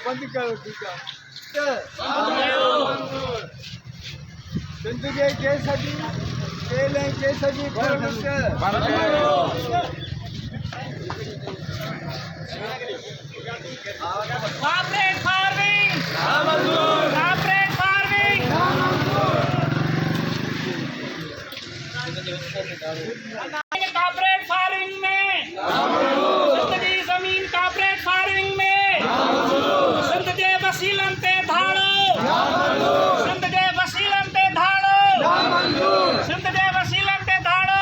बंद करो जिंदगी केसरी केले Kesari corporate farming corporate farming corporate farming में जिंदगी जमीन कॉर्पोरेट फार्मिंग में जिंदगी वसीलन ते धाड़ो जिंदगी वसीलन ते धाड़ो जिंदगी वसीलन ते धाड़ो